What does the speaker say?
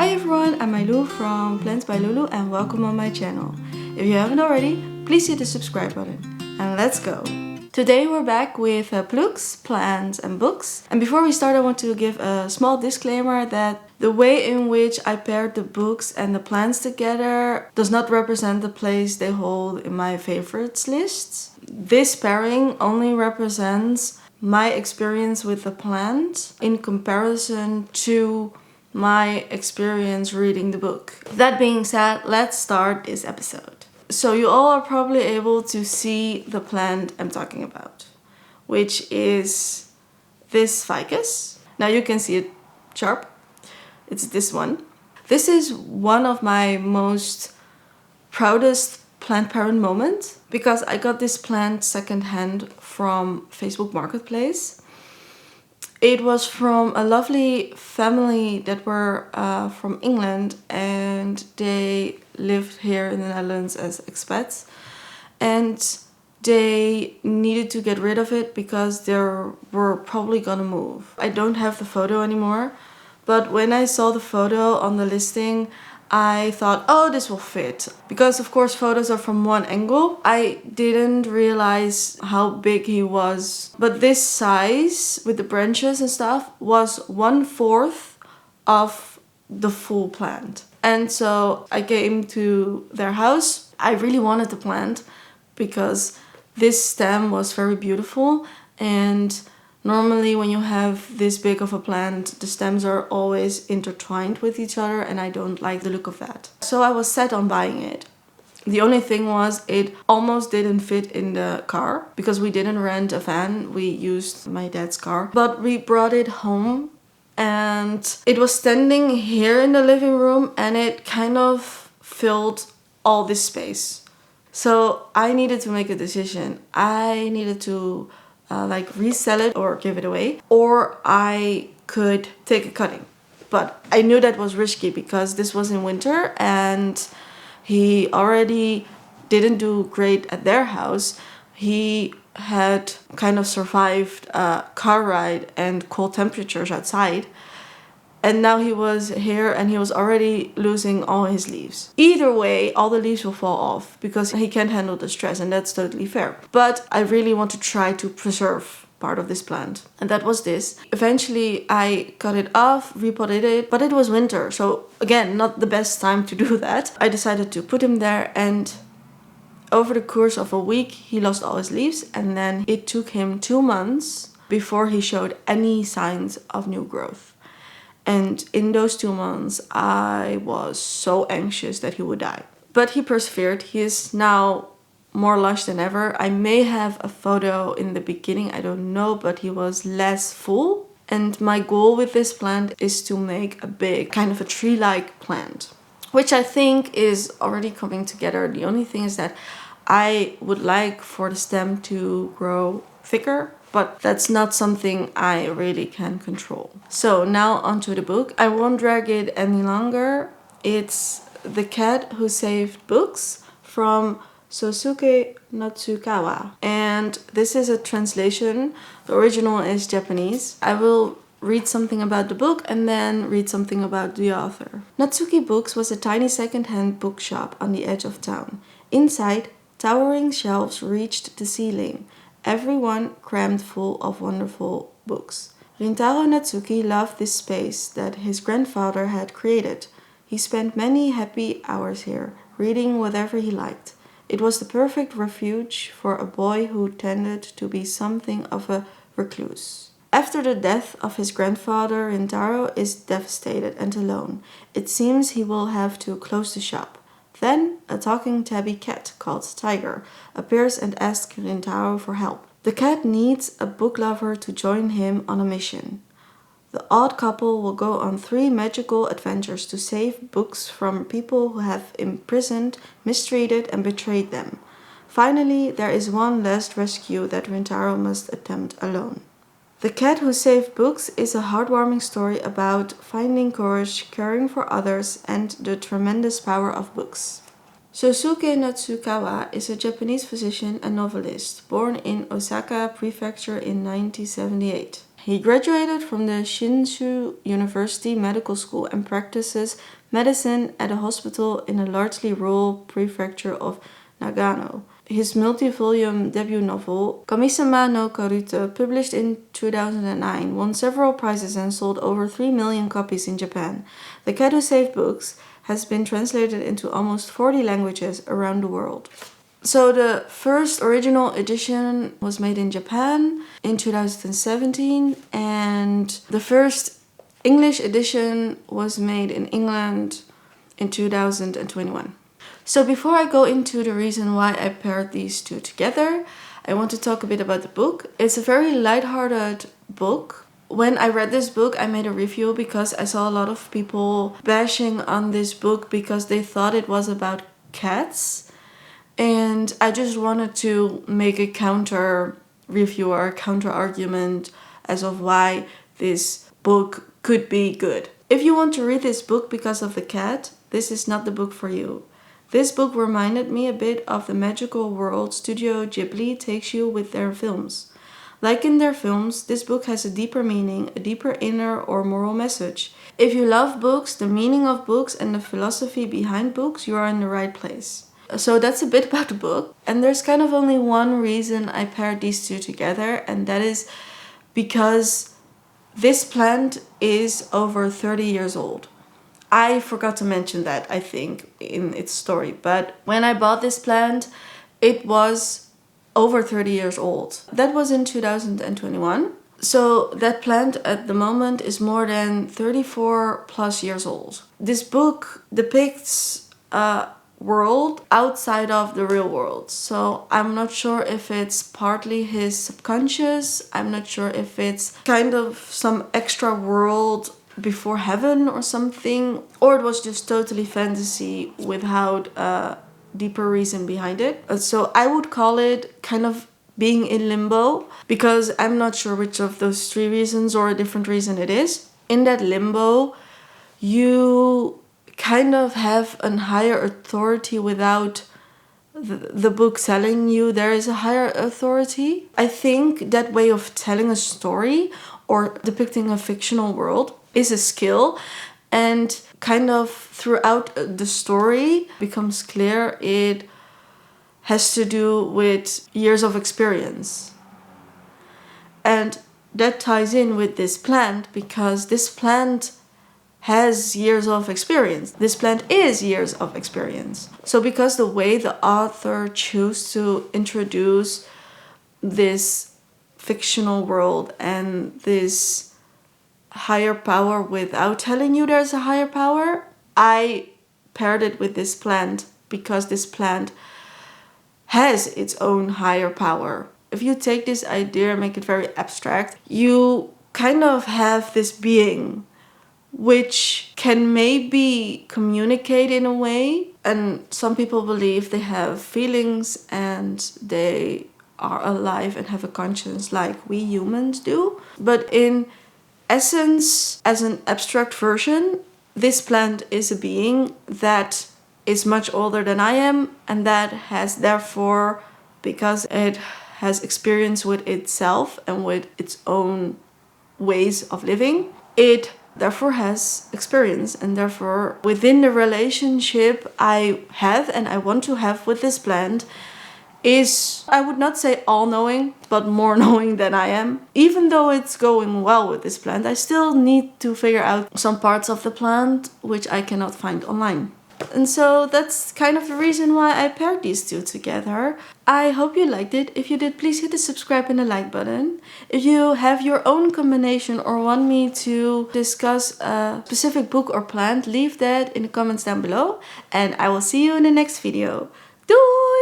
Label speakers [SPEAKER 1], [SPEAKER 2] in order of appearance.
[SPEAKER 1] Hi everyone, I'm Lulu from Plants by Lulu and welcome on my channel. If you haven't already, please hit the subscribe button. And let's go! Today we're back with PLOOKS, plants and books. And before we start, I want to give a small disclaimer that the way in which I paired the books and the plants together does not represent the place they hold in my favorites lists. This pairing only represents my experience with the plant in comparison to my experience reading the book. That being said, let's start this episode. So you all are probably able to see the plant I'm talking about, which is this ficus. Now you can see it sharp. It's this one. This is one of my most proudest plant parent moments because I got this plant secondhand from Facebook Marketplace. It was from a lovely family that were from England, and they lived here in the Netherlands as expats, and they needed to get rid of it because they were probably gonna move. I don't have the photo anymore, but when I saw the photo on the listing, I thought, oh, this will fit. Because of course photos are from one angle. I didn't realize how big he was. But this size with the branches and stuff was 1/4 of the full plant. And so I came to their house. I really wanted the plant because this stem was very beautiful, and normally when you have this big of a plant, the stems are always intertwined with each other, and I don't like the look of that. So I was set on buying it. The only thing was it almost didn't fit in the car because we didn't rent a van, we used my dad's car. But we brought it home and it was standing here in the living room and it kind of filled all this space. So I needed to make a decision. I needed to resell it or give it away, or I could take a cutting. But I knew that was risky because this was in winter and he already didn't do great at their house. He had kind of survived a car ride and cold temperatures outside. And now he was here and he was already losing all his leaves. Either way, all the leaves will fall off because he can't handle the stress, and that's totally fair. But I really want to try to preserve part of this plant. And that was this. Eventually I cut it off, repotted it, but it was winter. So again, not the best time to do that. I decided to put him there, and over the course of a week, he lost all his leaves, and then it took him 2 months before he showed any signs of new growth. And in those 2 months, I was so anxious that he would die. But he persevered. He is now more lush than ever. I may have a photo in the beginning, I don't know, but he was less full. And my goal with this plant is to make a big, kind of a tree-like plant, which I think is already coming together. The only thing is that I would like for the stem to grow thicker, but that's not something I really can control. So now onto the book. I won't drag it any longer. It's The Cat Who Saved Books from Sosuke Natsukawa. And this is a translation. The original is Japanese. I will read something about the book and then read something about the author. Natsuki Books was a tiny second-hand bookshop on the edge of town. Inside, towering shelves reached the ceiling, everyone crammed full of wonderful books. Rintaro Natsuki loved this space that his grandfather had created. He spent many happy hours here, reading whatever he liked. It was the perfect refuge for a boy who tended to be something of a recluse. After the death of his grandfather, Rintaro is devastated and alone. It seems he will have to close the shop. Then, a talking tabby cat called Tiger appears and asks Rintaro for help. The cat needs a book lover to join him on a mission. The odd couple will go on 3 magical adventures to save books from people who have imprisoned, mistreated, and betrayed them. Finally, there is one last rescue that Rintaro must attempt alone. The Cat Who Saved Books is a heartwarming story about finding courage, caring for others, and the tremendous power of books. Sosuke Natsukawa is a Japanese physician and novelist, born in Osaka Prefecture in 1978. He graduated from the Shinshu University Medical School and practices medicine at a hospital in a largely rural prefecture of Nagano. His multi-volume debut novel, Kamisama no Karute, published in 2009, won several prizes and sold over 3 million copies in Japan. The Cat Who Saved Books has been translated into almost 40 languages around the world. So the first original edition was made in Japan in 2017, and the first English edition was made in England in 2021. So before I go into the reason why I paired these two together, I want to talk a bit about the book. It's a very lighthearted book. When I read this book, I made a review because I saw a lot of people bashing on this book because they thought it was about cats. And I just wanted to make a counter review or a counter argument as of why this book could be good. If you want to read this book because of the cat, this is not the book for you. This book reminded me a bit of the magical world Studio Ghibli takes you with their films. Like in their films, this book has a deeper meaning, a deeper inner or moral message. If you love books, the meaning of books and the philosophy behind books, you are in the right place. So that's a bit about the book. And there's kind of only one reason I paired these two together, and that is because this plant is over 30 years old. I forgot to mention that, I think, in its story. But when I bought this plant, it was over 30 years old. That was in 2021. So that plant at the moment is more than 34 plus years old. This book depicts a world outside of the real world. So I'm not sure if it's partly his subconscious. I'm not sure if it's kind of some extra world before heaven or something, or it was just totally fantasy without a deeper reason behind it. So I would call it kind of being in limbo, because I'm not sure which of those three reasons or a different reason it is. In that limbo, you kind of have a higher authority without the book telling you there is a higher authority. I think that way of telling a story or depicting a fictional world is a skill, and kind of throughout the story becomes clear it has to do with years of experience. And that ties in with this plant, because this plant has years of experience. This plant is years of experience. So because the way the author chose to introduce this fictional world and this higher power without telling you there's a higher power, I paired it with this plant because this plant has its own higher power. If you take this idea and make it very abstract, you kind of have this being which can maybe communicate in a way, and some people believe they have feelings and they are alive and have a conscience like we humans do. But in essence, as an abstract version, this plant is a being that is much older than I am, and that has therefore, because it has experience with itself and with its own ways of living, it therefore has experience, and therefore within the relationship I have and I want to have with this plant is, I would not say all-knowing, but more knowing than I am. Even though it's going well with this plant, I still need to figure out some parts of the plant which I cannot find online. And so that's kind of the reason why I paired these two together. I hope you liked it. If you did, please hit the subscribe and the like button. If you have your own combination or want me to discuss a specific book or plant, leave that in the comments down below. And I will see you in the next video. Doei!